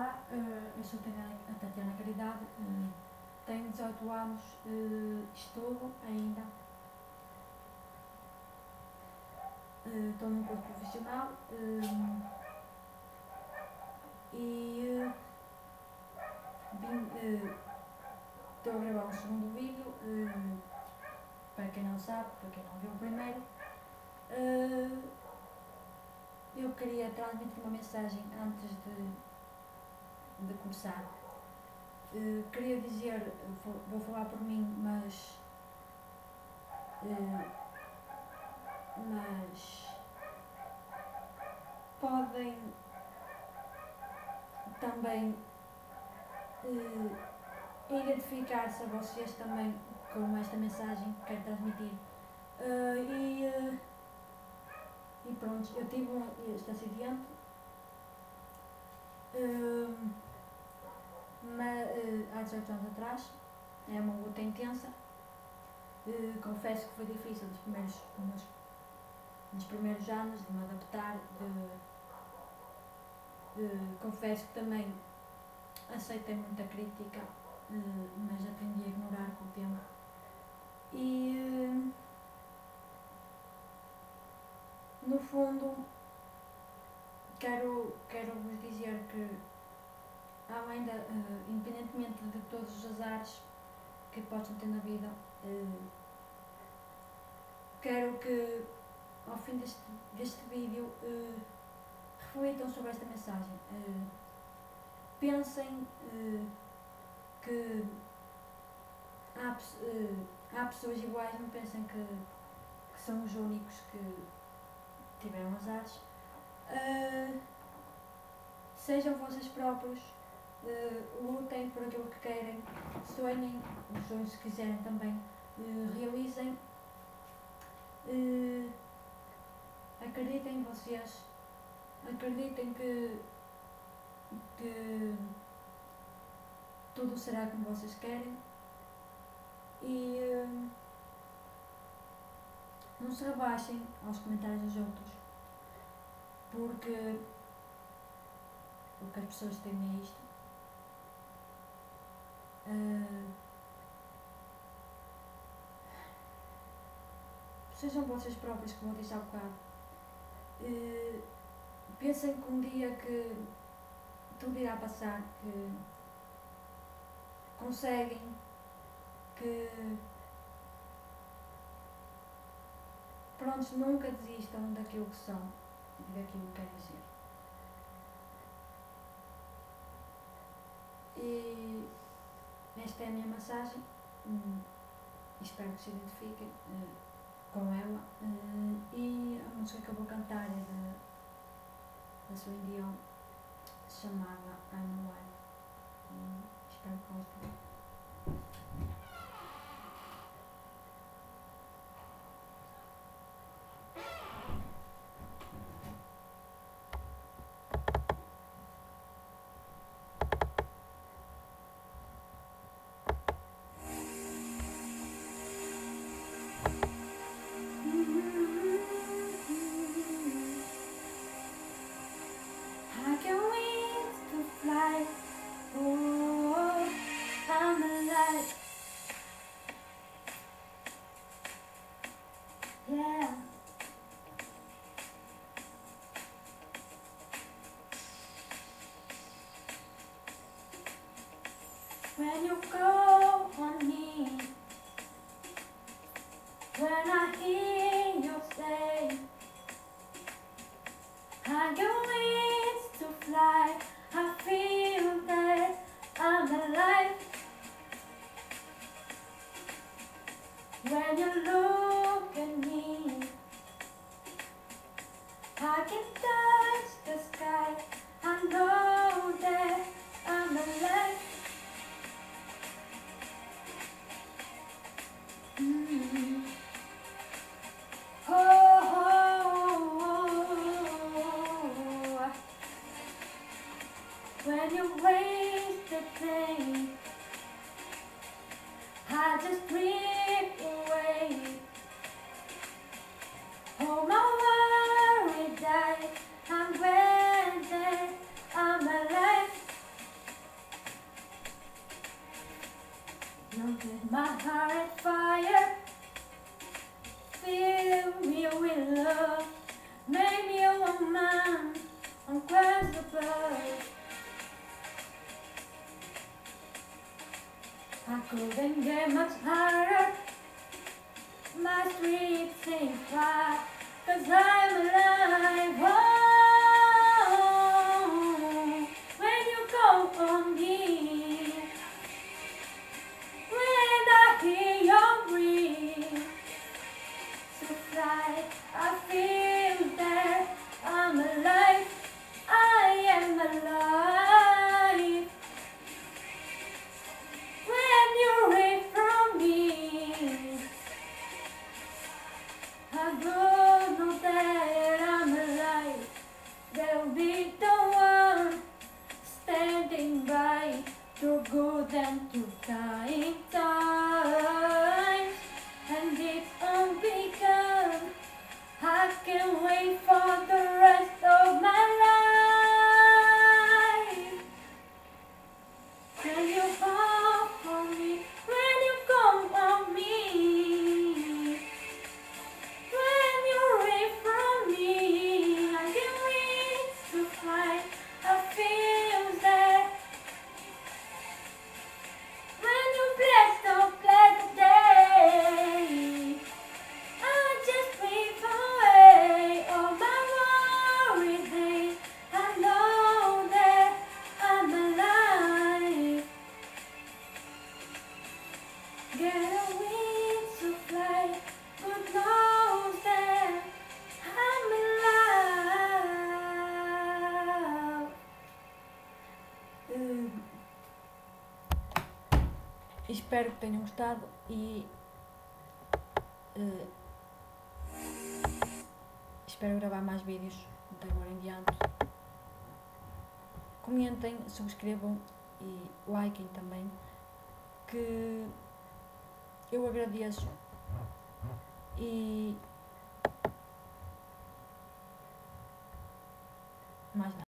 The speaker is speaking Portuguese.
Olá, eu sou a Tatiana Caridade, tenho 18 anos, estudo ainda, estou num curso profissional e estou a gravar um segundo vídeo, para quem não sabe, para quem não viu o primeiro. Eu queria transmitir uma mensagem antes de começar. Queria dizer, vou falar por mim, mas podem também identificar-se a vocês também com esta mensagem que quero transmitir. E pronto, eu tive este acidente, há 18 anos atrás. É uma luta intensa. Confesso que foi difícil nos primeiros anos de me adaptar. Confesso que também aceitei muita crítica, mas aprendi a ignorar com o tempo. E no fundo quero vos dizer que, além independentemente de todos os azares que possam ter na vida, quero que ao fim deste vídeo reflitam sobre esta mensagem. Pensem que há pessoas iguais, não pensem que são os únicos que tiveram azares. Sejam vocês próprios, lutem por aquilo que querem, sonhem os sonhos que quiserem também, realizem, acreditem em vocês, acreditem que tudo será como vocês querem, e não se rebaixem aos comentários dos outros, porque o que as pessoas temem é isto. Sejam vocês próprios, como eu disse há bocado. Pensem que um dia que tudo irá passar, que conseguem, que prontos, nunca desistam daquilo que são e daquilo que querem ser. E esta é a minha mensagem, espero que se identifiquem com ela, e a música que eu vou cantar é da Celine Dion, chamada I'm Alive. Espero que gostem. I can wings to fly, oh, I'm alive, yeah. When you call on me, when I hear you say, I got wings to fly, I feel that I'm alive. When you look at me, I can touch the sky, I know that I'm alive. When you waste the day, I just drift away. Oh, my worry died, I'm ready, I'm alive. Don't let my heart at fire. Fill me with love. Make me a woman on clouds above. I couldn't get much higher. My streets ain't fire, 'cause I'm alive. Oh, when you call on me, when I hear your breathe, so fly, I feel that I'm alive. I am alive. When you're away from me, I don't know that I'm alive. There'll be the one standing by through good and through dying times. And it's unbegun. I can't wait for the rest of my life. When you fall for me, when you come on me, when you're away from me, I can't wait to fly. I feel that when you bless the day, I just wave away all my worries days. I know that I'm alive. Get a wings to fly, but knows that I'm alive. Espero que tenham gostado e espero gravar mais vídeos de agora em diante. Comentem, subscrevam e likem também, que eu agradeço. E mais nada.